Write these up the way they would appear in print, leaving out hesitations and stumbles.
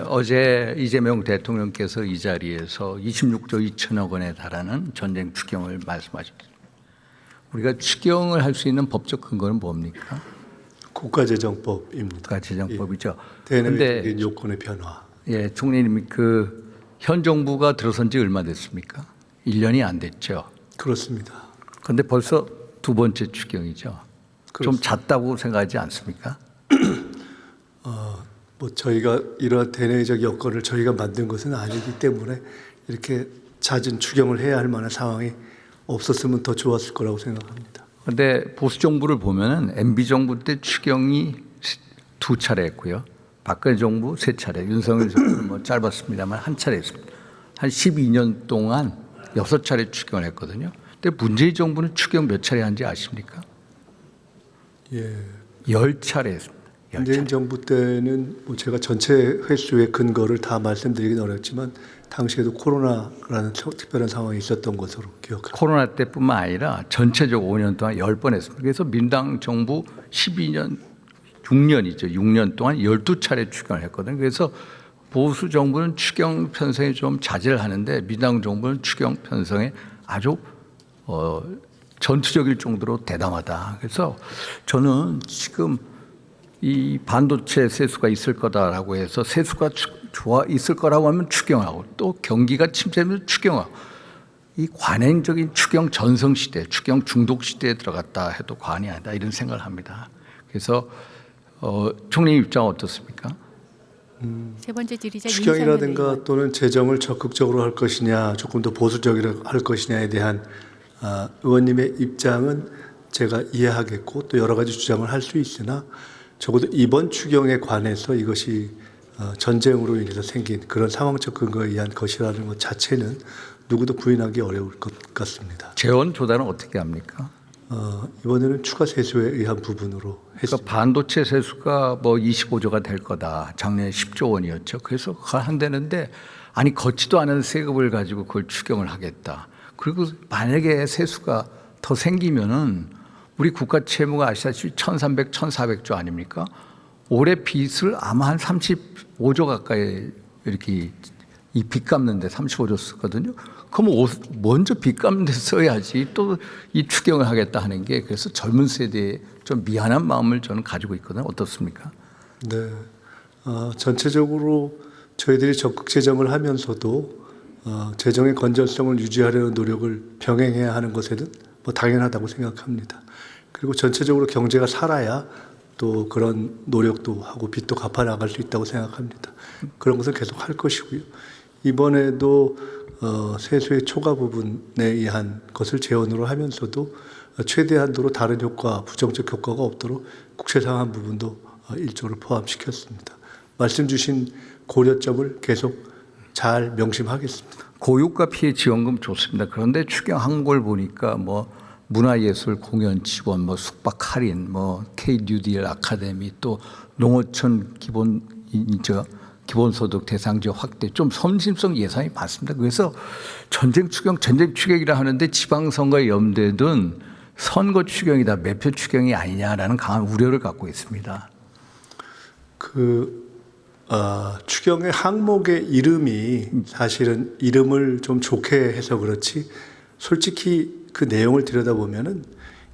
어제 이재명 대통령께서 이 자리에서 26조 2천억 원에 달하는 전쟁 추경을 말씀하셨습니다. 우리가 추경을 할 수 있는 법적 근거는 뭡니까? 국가재정법입니다. 국가재정법이죠. 대내외적인 요건의 변화. 예, 총리님 현 정부가 들어선 지 얼마 됐습니까? 1년이 안 됐죠. 그렇습니다. 그런데 벌써 두 번째 추경이죠. 좀 그렇습니다. 잦다고 생각하지 않습니까? 저희가 이러한 대내적 여건을 저희가 만든 것은 아니기 때문에 이렇게 잦은 추경을 해야 할 만한 상황이 없었으면 더 좋았을 거라고 생각합니다. 그런데 보수 정부를 보면은 MB 정부 때 추경이 두 차례 했고요. 박근혜 정부 세 차례, 윤석열 정부는 뭐 짧았습니다만 한 차례 했습니다. 한 12년 동안 6차례 추경을 했거든요. 근데 문재인 정부는 추경 몇 차례 한지 아십니까? 예. 10차례 했습니다. 문재인 정부 때는 제가 전체 횟수의 근거를 다 말씀드리긴 어렵지만 당시에도 코로나라는 특별한 상황이 있었던 것으로 기억합니다. 코로나 때뿐만 아니라 전체적으로 5년 동안 10번 했습니다. 그래서 민당 정부 12년, 6년이죠. 6년 동안 12차례 추경을 했거든요. 그래서 보수 정부는 추경 편성에 좀 자제를 하는데 민당 정부는 추경 편성에 아주 전투적일 정도로 대담하다. 그래서 저는 지금 이 반도체 세수가 있을 거다라고 해서 세수가 좋아 있을 거라고 하면 추경하고 또 경기가 침체하면 추경하고 이 관행적인 추경 전성 시대, 추경 중독 시대에 들어갔다 해도 과언이 아니다 이런 생각을 합니다. 그래서 총리 입장 어떻습니까? 세 번째 질의자 추경이라든가 또는 재정을 적극적으로 할 것이냐, 조금 더 보수적으로 할 것이냐에 대한 의원님의 입장은 제가 이해하겠고 또 여러 가지 주장을 할 수 있으나 적어도 이번 추경에 관해서 이것이 전쟁으로 인해서 생긴 그런 상황적 근거에 의한 것이라는 것 자체는 누구도 부인하기 어려울 것 같습니다. 재원 조달은 어떻게 합니까? 이번에는 추가 세수에 의한 부분으로 했습니다. 그러니까 반도체 세수가 뭐 25조가 될 거다. 작년에 10조 원이었죠. 그래서 그걸 한다는데 아니 걷지도 않은 세금을 가지고 그걸 추경을 하겠다. 그리고 만약에 세수가 더 생기면은 우리 국가 채무가 아시다시피 1,300, 1,400조 아닙니까? 올해 빚을 아마 한 35조 가까이 이렇게 이 빚 갚는데 35조 쓰거든요. 그럼 먼저 빚 갚는 데 써야지 또 이 추경을 하겠다 하는 게 그래서 젊은 세대에 좀 미안한 마음을 저는 가지고 있거든요. 어떻습니까? 네. 전체적으로 저희들이 적극 재정을 하면서도 재정의 건전성을 유지하려는 노력을 병행해야 하는 것에는 뭐 당연하다고 생각합니다. 그리고 전체적으로 경제가 살아야 또 그런 노력도 하고 빚도 갚아 나갈 수 있다고 생각합니다. 그런 것은 계속 할 것이고요. 이번에도 세수의 초과 부분에 의한 것을 재원으로 하면서도 최대한도로 다른 효과, 부정적 효과가 없도록 국채 상환 부분도 일조를 포함시켰습니다. 말씀 주신 고려점을 계속 잘 명심하겠습니다. 고유가 피해 지원금 좋습니다. 그런데 추경한 걸 보니까 뭐 문화예술 공연 지원, 뭐 숙박 할인, 뭐 K 뉴딜 아카데미 또 농어촌 기본소득 대상지역 확대 좀 섬심성 예산이 많습니다. 그래서 전쟁 추경이라 하는데 지방선거에 염두에 선거 추경이다, 매표 추경이 아니냐라는 강한 우려를 갖고 있습니다. 추경의 항목의 이름이 사실은 이름을 좀 좋게 해서 그렇지 솔직히 그 내용을 들여다보면은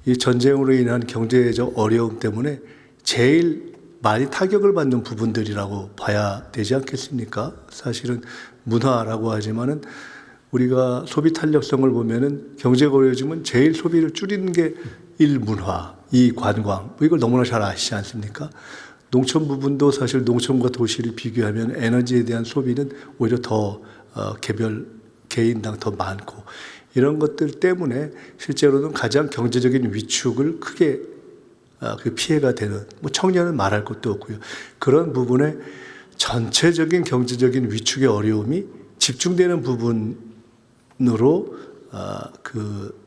이 전쟁으로 인한 경제적 어려움 때문에 제일 많이 타격을 받는 부분들이라고 봐야 되지 않겠습니까? 사실은 문화라고 하지만은 우리가 소비 탄력성을 보면은 경제가 어려워지면 제일 소비를 줄이는 게 1. 문화, 2. 관광, 뭐 이걸 너무나 잘 아시지 않습니까? 농촌 부분도 사실 농촌과 도시를 비교하면 에너지에 대한 소비는 오히려 더 개인당 더 많고 이런 것들 때문에 실제로는 가장 경제적인 위축을 크게 그 피해가 되는 뭐 청년은 말할 것도 없고요. 그런 부분에 전체적인 경제적인 위축의 어려움이 집중되는 부분으로 그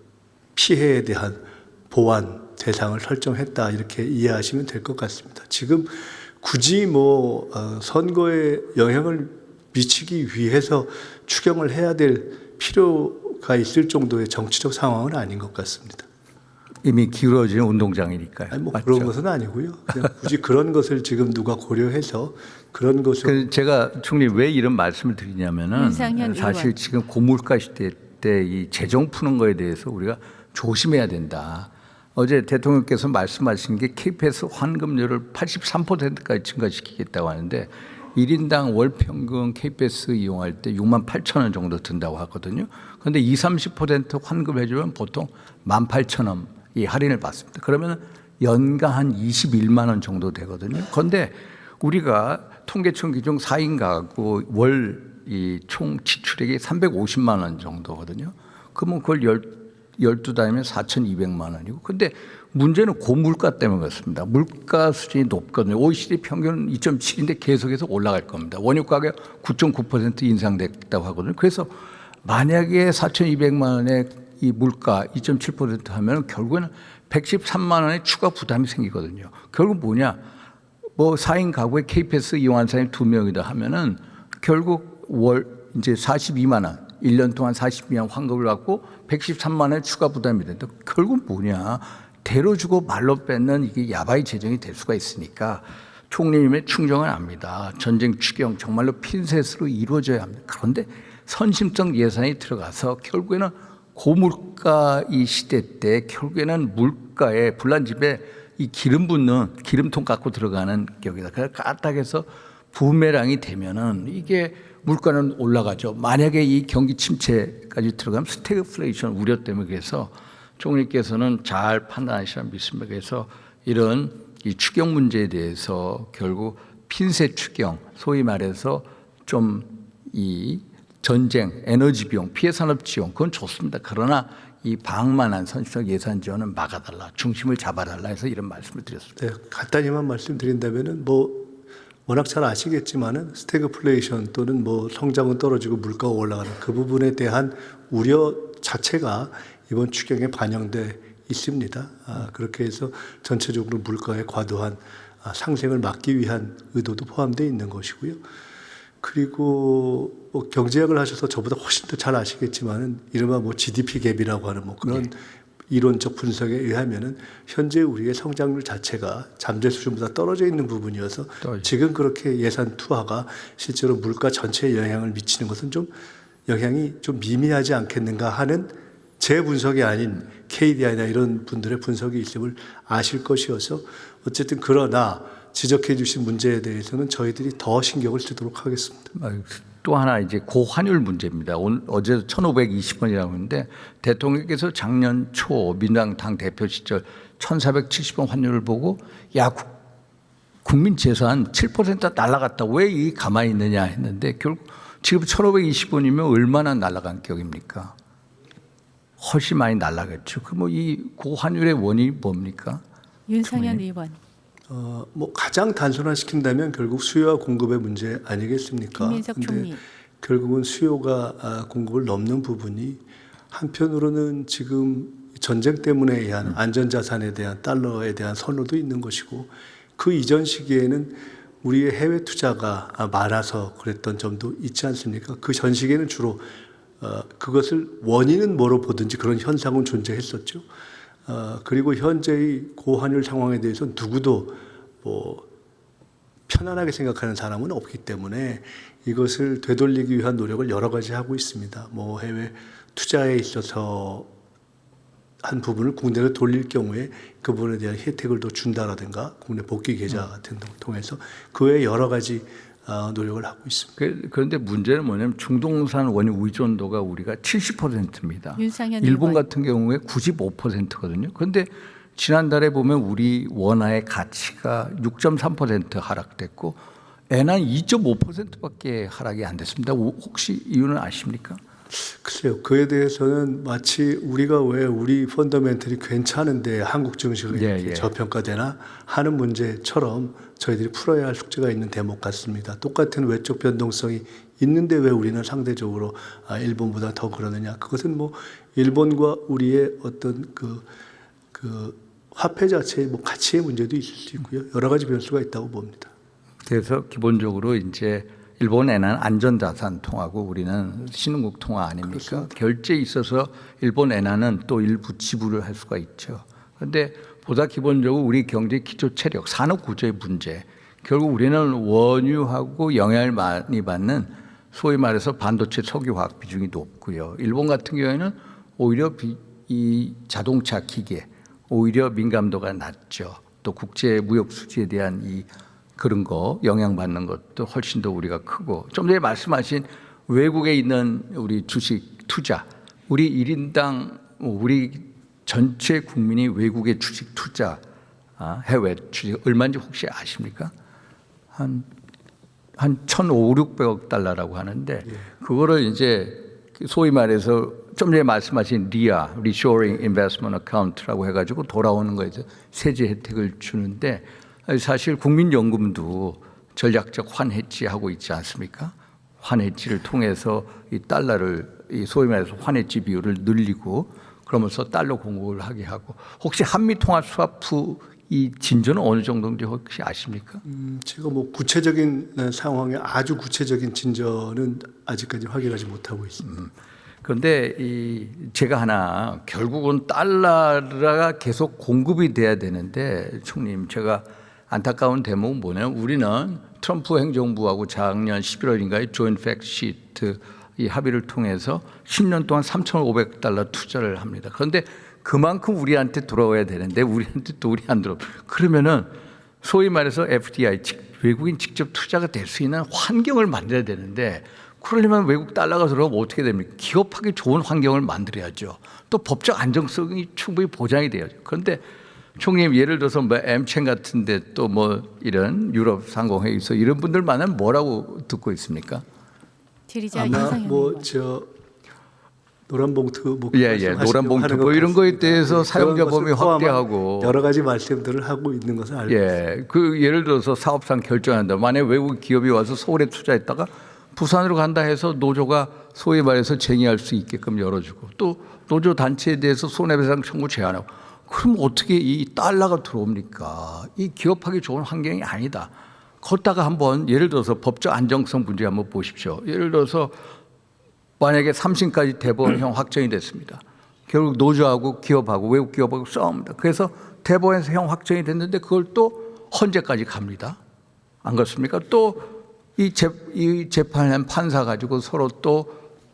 피해에 대한 보완 대상을 설정했다 이렇게 이해하시면 될 것 같습니다. 지금 굳이 뭐 선거에 영향을 미치기 위해서 추경을 해야 될 필요가 있을 정도의 정치적 상황은 아닌 것 같습니다. 이미 기울어진 운동장이니까요. 아니 뭐 맞죠? 그런 것은 아니고요. 그냥 굳이 그런 것을 지금 누가 고려해서 그런 것을 그 제가 총리 왜 이런 말씀을 드리냐면은 윤상현 사실 의원. 지금 고물가 시대 때 이 재정 푸는 거에 대해서 우리가 조심해야 된다. 어제 대통령께서 말씀하신 게 KPS 환급률을 83%까지 증가시키겠다고 하는데 1인당 월 평균 KPS 이용할 때 6만 8천 원 정도 든다고 하거든요. 그런데 20-30% 환급해 주면 보통 18,000원 이 할인을 받습니다. 그러면 연간 한 21만 원 정도 되거든요. 그런데 우리가 통계청 기준 4인 가구 월 이 총 지출액이 350만 원 정도거든요. 그러면 그걸 12달이면 4,200만 원이고. 근데 문제는 고물가 때문에 그렇습니다. 물가 수준이 높거든요. OECD 평균 2.7인데 계속해서 올라갈 겁니다. 원유 가격 9.9% 인상됐다고 하거든요. 그래서 만약에 4,200만 원의 이 물가 2.7% 하면 결국에는 113만 원의 추가 부담이 생기거든요. 결국 뭐냐? 뭐 4인 가구에 KPS 이용한 사람이 2명이다 하면은 결국 월 이제 42만 원, 1년 동안 42만 원 환급을 받고 113만 원의 추가 부담이 된다. 결국 뭐냐? 대로 주고 말로 뺏는 이게 야바이 재정이 될 수가 있으니까 총리님의 충정은 압니다. 전쟁 추경 정말로 핀셋으로 이루어져야 합니다. 그런데 선심성 예산이 들어가서 결국에는 고물가 이 시대 때 결국에는 물가에 불난집에 이 기름 붓는 기름통 갖고 들어가는 격이다. 그래서 까딱해서 부메랑이 되면은 이게 물가는 올라가죠. 만약에 이 경기 침체까지 들어가면 스태그플레이션 우려 때문에 그래서 총리께서는 잘 판단하시라 믿습니다. 그래서 이런 이 추경 문제에 대해서 결국 핀셋 추경, 소위 말해서 좀 이 전쟁, 에너지 비용, 피해 산업 지원 그건 좋습니다. 그러나 이 방만한 선시적 예산 지원은 막아달라, 중심을 잡아달라 해서 이런 말씀을 드렸습니다. 네, 간단히만 말씀드린다면은 뭐 워낙 잘 아시겠지만은 스태그플레이션 또는 뭐 성장은 떨어지고 물가가 올라가는 그 부분에 대한 우려 자체가 이번 추경에 반영돼 있습니다. 그렇게 해서 전체적으로 물가의 과도한 상승을 막기 위한 의도도 포함되어 있는 것이고요. 그리고 뭐 경제학을 하셔서 저보다 훨씬 더 잘 아시겠지만은 이른바 뭐 GDP 갭이라고 하는 뭐 그런 이론적 분석에 의하면은 현재 우리의 성장률 자체가 잠재 수준보다 떨어져 있는 부분이어서 지금 그렇게 예산 투하가 실제로 물가 전체에 영향을 미치는 것은 좀 영향이 좀 미미하지 않겠는가 하는 제 분석이 아닌 KDI나 이런 분들의 분석이 있음을 아실 것이어서 어쨌든 그러나 지적해 주신 문제에 대해서는 저희들이 더 신경을 쓰도록 하겠습니다. 또 하나 이제 고환율 문제입니다. 어제 1,520원이라고 하는데 대통령께서 작년 초 민주당 당 대표 시절 1,470원 환율을 보고 야 국민 재산 7% 날라갔다. 왜 이 가만히 있느냐 했는데 결국 지금 1,520원이면 얼마나 날라간 격입니까? 훨씬 많이 날라갔죠. 그 뭐 이 고환율의 원인이 뭡니까? 윤상현 의원. 뭐 가장 단순화시킨다면 결국 수요와 공급의 문제 아니겠습니까? 김민석 총리. 결국은 수요가 공급을 넘는 부분이 한편으로는 지금 전쟁 때문에 의한 안전자산에 대한 달러에 대한 선호도 있는 것이고 그 이전 시기에는 우리의 해외 투자가 많아서 그랬던 점도 있지 않습니까? 그 전 시기에는 주로 그것을 원인은 뭐로 보든지 그런 현상은 존재했었죠. 그리고 현재의 고환율 상황에 대해서 누구도 뭐 편안하게 생각하는 사람은 없기 때문에 이것을 되돌리기 위한 노력을 여러 가지 하고 있습니다. 뭐 해외 투자에 있어서 한 부분을 국내로 돌릴 경우에 그 부분에 대한 혜택을 더 준다라든가 국내 복귀 계좌 같은 걸 통해서 그 외에 여러 가지 노력을 하고 있습니다. 그런데 문제는 뭐냐면 중동산 원유 의존도가 우리가 70%입니다. 윤상현 일본 의원. 같은 경우에 95%거든요. 그런데 지난달에 보면 우리 원화의 가치가 6.3% 하락됐고 엔화 2.5%밖에 하락이 안 됐습니다. 혹시 이유는 아십니까? 글쎄요. 그에 대해서는 마치 우리가 왜 우리 펀더멘털이 괜찮은데 한국 증시가 이렇게 저평가되나 하는 문제처럼 저희들이 풀어야 할 숙제가 있는 대목 같습니다. 똑같은 외적 변동성이 있는데 왜 우리는 상대적으로 일본보다 더 그러느냐. 그것은 뭐 일본과 우리의 어떤 그 화폐 자체의 뭐 가치의 문제도 있을 수 있고요. 여러 가지 변수가 있다고 봅니다. 그래서 기본적으로 이제 일본 엔화는 안전자산 통화고 우리는 신흥국 통화 아닙니까? 그렇습니다. 결제에 있어서 일본 엔화는 또 일부 지불을 할 수가 있죠. 그런데 보다 기본적으로 우리 경제 기초 체력, 산업 구조의 문제. 결국 우리는 원유하고 영향을 많이 받는 소위 말해서 반도체 석유화학 비중이 높고요. 일본 같은 경우에는 오히려 이 자동차 기계 오히려 민감도가 낮죠. 또 국제 무역 수지에 대한 이 그런 거 영향받는 것도 훨씬 더 우리가 크고 좀 전에 말씀하신 외국에 있는 우리 주식 투자 우리 1인당 우리 전체 국민이 외국의 주식 투자 해외 주식 얼마인지 혹시 아십니까? 한 1,500~600억 달러라고 하는데 그거를 이제 소위 말해서 좀 전에 말씀하신 리아, Reshoring Investment Account라고 해가지고 돌아오는 거에서 세제 혜택을 주는데 사실 국민연금도 전략적 환해지 하고 있지 않습니까? 환해지를 통해서 이 달러를 이 소위 말해서 환해지 비율을 늘리고 그러면서 달러 공급을 하게 하고 혹시 한미 통화 스와프 이 진전은 어느 정도인지 혹시 아십니까? 제가 뭐 구체적인 상황에 아주 구체적인 진전은 아직까지 확인하지 못하고 있습니다. 그런데 제가 하나 결국은 달러가 계속 공급이 돼야 되는데 총님 제가 안타까운 대목은 뭐냐면 우리는 트럼프 행정부하고 작년 11월인가에 조인트 팩트 시트 이 합의를 통해서 10년 동안 3,500달러 투자를 합니다. 그런데 그만큼 우리한테 돌아와야 되는데 우리한테 또 우리 안 들어. 그러면은 소위 말해서 FDI 외국인 직접 투자가 될 수 있는 환경을 만들어야 되는데 그러려면 외국 달러가 들어오면 어떻게 됩니까? 기업하기 좋은 환경을 만들어야죠. 또 법적 안정성이 충분히 보장이 돼야죠. 그런데 총님 예를 들어서 뭐 엠첸 같은데 또 뭐 이런 유럽 상공회의소 이런 분들 만나면 뭐라고 듣고 있습니까? 질의자 아마 윤상현 뭐 의원. 저 노란 봉투 뭐 노란 봉투 뭐 이런 거에 대해서 사용자 범위 확대하고 여러 가지 말씀들을 하고 있는 것을 알고 있습니다. 그 예를 들어서 사업상 결정한다. 만약 외국 기업이 와서 서울에 투자했다가 부산으로 간다 해서 노조가 소위 말해서 쟁의할 수 있게끔 열어주고 또 노조 단체에 대해서 손해배상 청구 제한하고 그럼 어떻게 이 달러가 들어옵니까? 이 기업하기 좋은 환경이 아니다. 걷다가 한번 예를 들어서 법적 안정성 문제 한번 보십시오. 예를 들어서 만약에 3심까지 대법원형 확정이 됐습니다. 결국 노조하고 기업하고 외국 기업하고 싸웁니다. 그래서 대법원에서 형 확정이 됐는데 그걸 또 헌재까지 갑니다. 안 그렇습니까? 또 이 재판한 판사 가지고 서로 또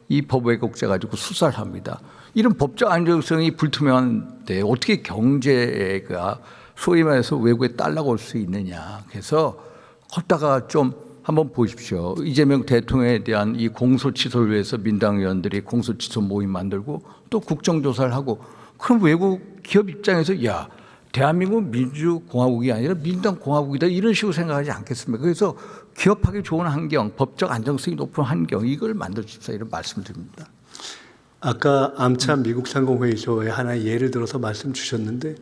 이 법 왜곡죄 가지고 수사를 합니다. 이런 법적 안정성이 불투명한데 어떻게 경제가 소위 말해서 외국에 달러가 올 수 있느냐. 그래서 걷다가 좀 한번 보십시오. 이재명 대통령에 대한 이 공소취소를 위해서 민당 의원들이 공소취소 모임 만들고 또 국정조사를 하고 그럼 외국 기업 입장에서 야 대한민국 민주공화국이 아니라 민주당 공화국이다 이런 식으로 생각하지 않겠습니까? 그래서 기업하기 좋은 환경, 법적 안정성이 높은 환경 이걸 만들어 주십사 이런 말씀을 드립니다. 아까 암참 미국 상공회의소에 하나 예를 들어서 말씀 주셨는데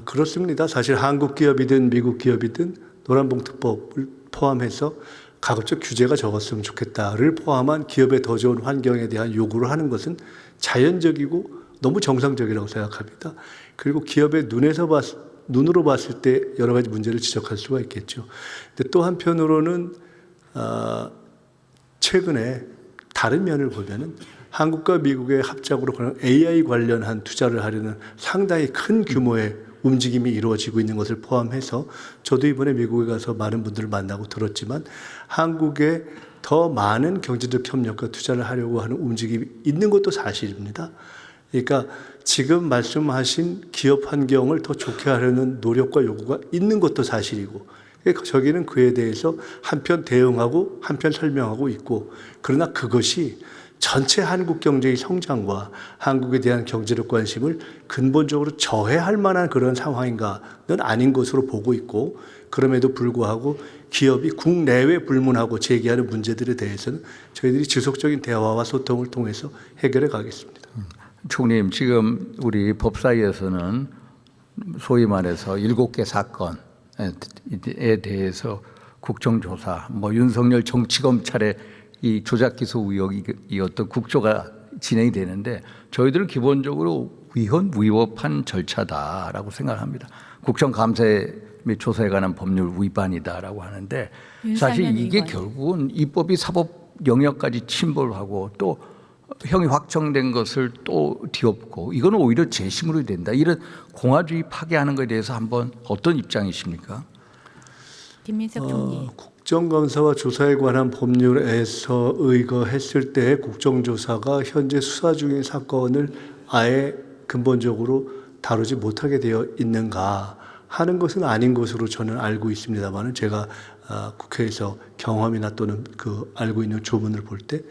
그렇습니다. 사실 한국 기업이든 미국 기업이든 노란봉투법을 포함해서 가급적 규제가 적었으면 좋겠다를 포함한 기업의 더 좋은 환경에 대한 요구를 하는 것은 자연적이고 너무 정상적이라고 생각합니다. 그리고 기업의 눈으로 봤을 때 여러 가지 문제를 지적할 수가 있겠죠. 근데 또 한편으로는 최근에 다른 면을 보면은 한국과 미국의 합작으로 그런 AI 관련한 투자를 하려는 상당히 큰 규모의 움직임이 이루어지고 있는 것을 포함해서 저도 이번에 미국에 가서 많은 분들을 만나고 들었지만 한국에 더 많은 경제적 협력과 투자를 하려고 하는 움직임이 있는 것도 사실입니다. 그러니까 지금 말씀하신 기업 환경을 더 좋게 하려는 노력과 요구가 있는 것도 사실이고 저기는 그에 대해서 한편 대응하고 한편 설명하고 있고 그러나 그것이 전체 한국 경제의 성장과 한국에 대한 경제적 관심을 근본적으로 저해할 만한 그런 상황인가는 아닌 것으로 보고 있고 그럼에도 불구하고 기업이 국내외 불문하고 제기하는 문제들에 대해서는 저희들이 지속적인 대화와 소통을 통해서 해결해 가겠습니다. 총님 지금 우리 법사위에서는 소위 말해서 7개 사건에 대해서 국정조사 뭐 윤석열 정치검찰의 이 조작기소 의혹이 어떤 국조가 진행이 되는데 저희들은 기본적으로 위헌위법한 절차다라고 생각합니다. 국정감사에 및 조사에 관한 법률 위반이다라고 하는데 사실 이게 결국은 입법이 사법 영역까지 침범하고 또 형이 확정된 것을 또 뒤엎고 이거는 오히려 재심으로 된다. 이런 공화주의 파괴하는 것에 대해서 한번 어떤 입장이십니까? 김민석 총리. 국정감사와 조사에 관한 법률에서 의거했을 때 국정조사가 현재 수사 중인 사건을 아예 근본적으로 다루지 못하게 되어 있는가 하는 것은 아닌 것으로 저는 알고 있습니다만 제가 국회에서 경험이나 또는 그 알고 있는 조문을 볼 때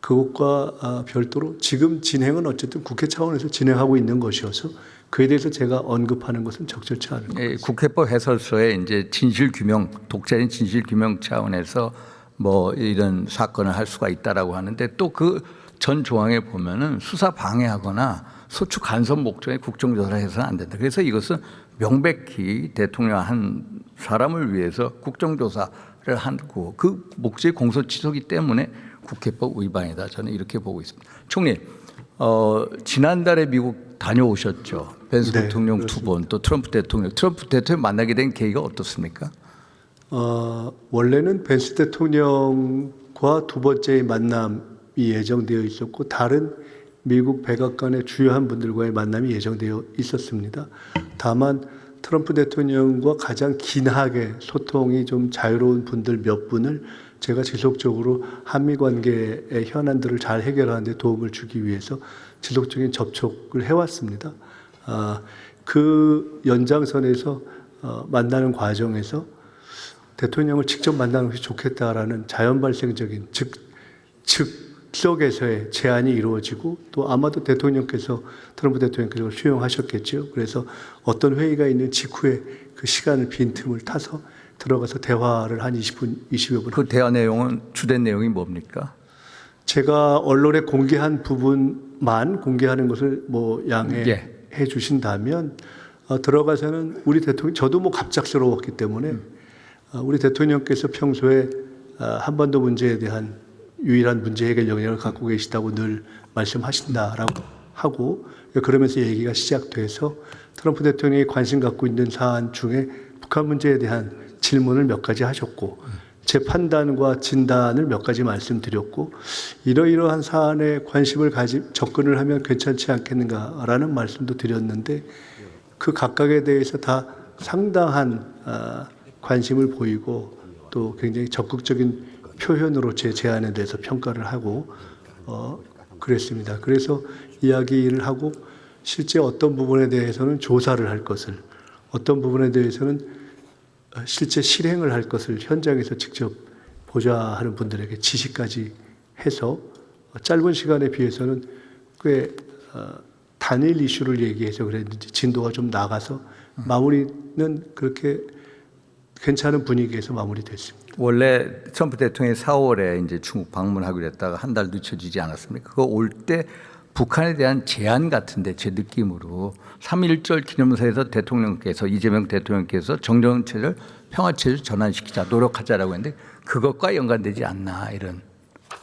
그것과 별도로 지금 진행은 어쨌든 국회 차원에서 진행하고 있는 것이어서 그에 대해서 제가 언급하는 것은 적절치 않을 것 같습니다. 국회법 해설서에 이제 진실 규명, 독자적인 진실 규명 차원에서 뭐 이런 사건을 할 수가 있다라고 하는데 또 그 전 조항에 보면은 수사 방해하거나 소추 간섭 목적의 국정조사를 해서는 안 된다. 그래서 이것은 명백히 대통령 한 사람을 위해서 국정조사를 하고 그 목적이 공소취소기 때문에 국회법 위반이다. 저는 이렇게 보고 있습니다. 총리, 지난달에 미국 다녀오셨죠. 벤스 네, 대통령 그렇습니다. 2번, 또 트럼프 대통령 만나게 된 계기가 어떻습니까? 원래는 벤스 대통령과 두 번째의 만남이 예정되어 있었고 다른 미국 백악관의 주요한 분들과의 만남이 예정되어 있었습니다. 다만 트럼프 대통령과 가장 긴하게 소통이 좀 자유로운 분들 몇 분을 제가 지속적으로 한미 관계의 현안들을 잘 해결하는 데 도움을 주기 위해서 지속적인 접촉을 해왔습니다. 그 연장선에서 만나는 과정에서 대통령을 직접 만나는 것이 좋겠다라는 자연 발생적인 즉석에서의 제안이 이루어지고 또 아마도 트럼프 대통령께서 수용하셨겠죠. 그래서 어떤 회의가 있는 직후에 그 시간을 빈틈을 타서 들어가서 대화를 한 20여 분. 그 대화 내용은 주된 내용이 뭡니까? 제가 언론에 공개한 부분만 공개하는 것을 뭐 양해해 예. 주신다면 들어가서는 우리 대통령 저도 뭐 갑작스러웠기 때문에 우리 대통령께서 평소에 한반도 문제에 대한 유일한 문제 해결 역량을 갖고 계시다고 늘 말씀하신다라고 하고 그러면서 얘기가 시작돼서 트럼프 대통령이 관심 갖고 있는 사안 중에 북한 문제에 대한 질문을 몇 가지 하셨고 제 판단과 진단을 몇 가지 말씀드렸고 이러이러한 사안에 관심을 접근을 하면 괜찮지 않겠는가라는 말씀도 드렸는데 그 각각에 대해서 다 상당한 관심을 보이고 또 굉장히 적극적인 표현으로 제 제안에 대해서 평가를 하고 그랬습니다. 그래서 이야기를 하고 실제 어떤 부분에 대해서는 조사를 할 것을 어떤 부분에 대해서는 실제 실행을 할 것을 현장에서 직접 보좌하는 분들에게 지시까지 해서 짧은 시간에 비해서는 꽤 단일 이슈를 얘기해서 그랬는지 진도가 좀 나가서 마무리는 그렇게 괜찮은 분위기에서 마무리됐습니다. 원래 트럼프 대통령이 4월에 이제 중국 방문하기로 했다가 한 달 늦춰지지 않았습니까? 그거 올 때 북한에 대한 제안 같은데 제 느낌으로 3.1절 기념사에서 이재명 대통령께서 정전체를 평화체제로 전환시키자 노력하자라고 했는데 그것과 연관되지 않나 이런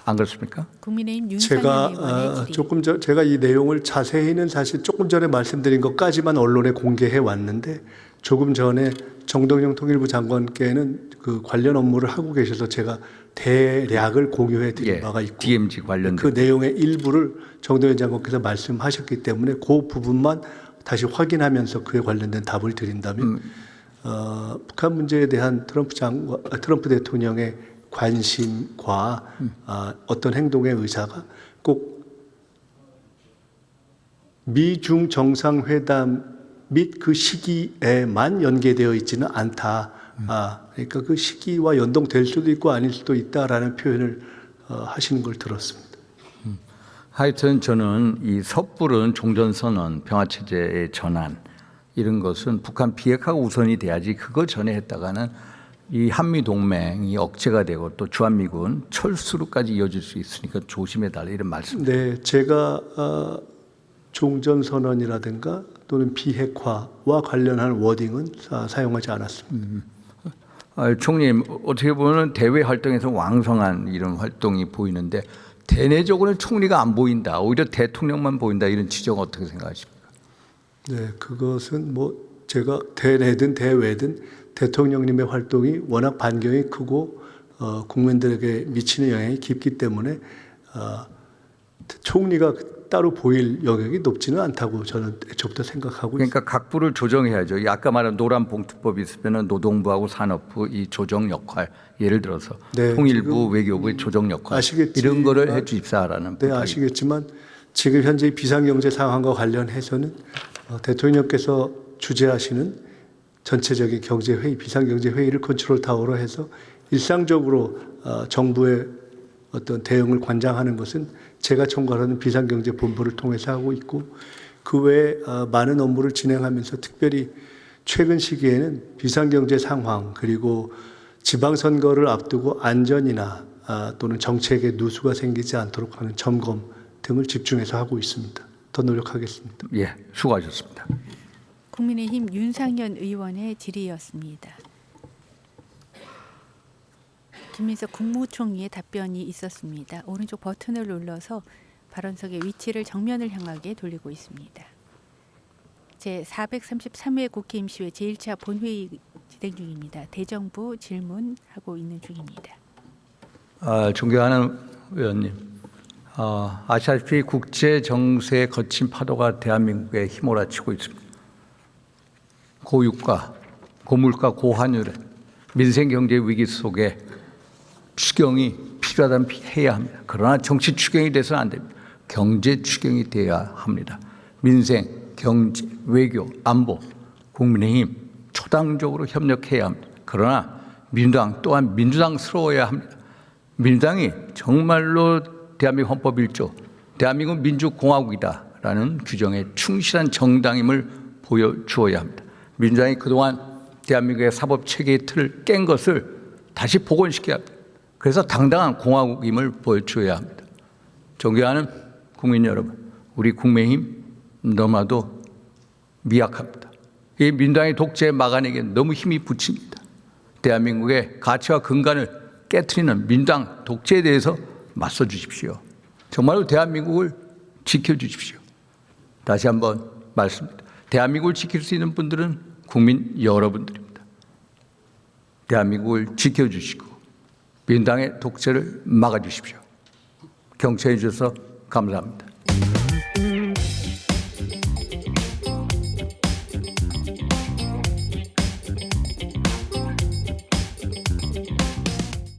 안 그렇습니까? 국민의힘 윤석열 의원의 질의. 제가 이 내용을 자세히는 사실 조금 전에 말씀드린 것까지만 언론에 공개해 왔는데 조금 전에 정동영 통일부 장관께는 그 관련 업무를 하고 계셔서 제가 대략을 공유해 드린 바가 있고 DMZ 관련 그 내용의 일부를 정동영 장관께서 말씀하셨기 때문에 그 부분만 다시 확인하면서 그에 관련된 답을 드린다면 북한 문제에 대한 트럼프 대통령의 관심과 어떤 행동의 의사가 꼭 미중 정상회담 및 그 시기에만 연계되어 있지는 않다. 그러니까 그 시기와 연동될 수도 있고 아닐 수도 있다라는 표현을 하시는 걸 들었습니다. 하여튼 저는 이 섣부른 종전선언, 평화체제의 전환 이런 것은 북한 비핵화가 우선이 돼야지 그거 전에 했다가는 이 한미동맹이 억제가 되고 또 주한미군 철수로까지 이어질 수 있으니까 조심해달라 이런 말씀. 네, 제가 종전선언이라든가 또는 비핵화와 관련한 워딩은 사용하지 않았습니다. 총리님 어떻게 보면 대외 활동에서 왕성한 이런 활동이 보이는데 대내적으로는 총리가 안 보인다. 오히려 대통령만 보인다. 이런 지적 어떻게 생각하십니까? 네, 그것은 뭐 제가 대내든 대외든 대통령님의 활동이 워낙 반경이 크고 국민들에게 미치는 영향이 깊기 때문에 총리가 따로 보일 영역이 높지는 않다고 저는 애초부터 생각하고 그러니까 각부를 조정해야죠. 이 아까 말한 노란 봉투법이 있으면 노동부하고 산업부 이 조정 역할, 예를 들어서 네, 통일부, 외교부의 조정 역할 이런 거를 해주십사라는 네, 부탁이. 아시겠지만 지금 현재 비상경제 상황과 관련해서는 대통령께서 주재하시는 전체적인 경제회의, 비상경제회의를 컨트롤 타워로 해서 일상적으로 정부의 어떤 대응을 관장하는 것은 제가 총괄하는 비상경제본부를 통해서 하고 있고, 그 외에 많은 업무를 진행하면서 특별히 최근 시기에는 비상경제 상황 그리고 지방선거를 앞두고 안전이나 또는 정책에 누수가 생기지 않도록 하는 점검 등을 집중해서 하고 있습니다. 더 노력하겠습니다. 예, 수고하셨습니다. 국민의힘 윤상현 의원의 질의였습니다. 김민석 국무총리의 답변이 있었습니다. 오른쪽 버튼을 눌러서 발언석의 위치를 정면을 향하게 돌리고 있습니다. 제433회 국회 임시회 제1차 본회의 진행 중입니다. 대정부 질문하고 있는 중입니다. 존경하는 의원님, 아시다시피 국제 정세의 거친 파도가 대한민국에 휘몰아치고 있습니다. 고유가, 고물가, 고환율, 민생 경제 위기 속에 추경이 필요하다면 해야 합니다. 그러나 정치 추경이 돼서는 안 됩니다. 경제 추경이 돼야 합니다. 민생, 경제, 외교, 안보, 국민의힘 초당적으로 협력해야 합니다. 그러나 민주당 또한 민주당스러워야 합니다. 민주당이 정말로 대한민국 헌법 1조, 대한민국 민주공화국이다라는 규정에 충실한 정당임을 보여주어야 합니다. 민주당이 그동안 대한민국의 사법체계의 틀을 깬 것을 다시 복원시켜야 합니다. 그래서 당당한 공화국임을 보여줘야 합니다. 존경하는 국민 여러분, 우리 국민의힘 너무나도 미약합니다. 이 민주당의 독재에 막아내기에 너무 힘이 붙입니다. 대한민국의 가치와 근간을 깨트리는 민주당 독재에 대해서 맞서 주십시오. 정말로 대한민국을 지켜주십시오. 다시 한번 말씀드립니다. 대한민국을 지킬 수 있는 분들은 국민 여러분들입니다. 대한민국을 지켜주시고 민주당의 독재를 막아주십시오. 경청해 주셔서 감사합니다.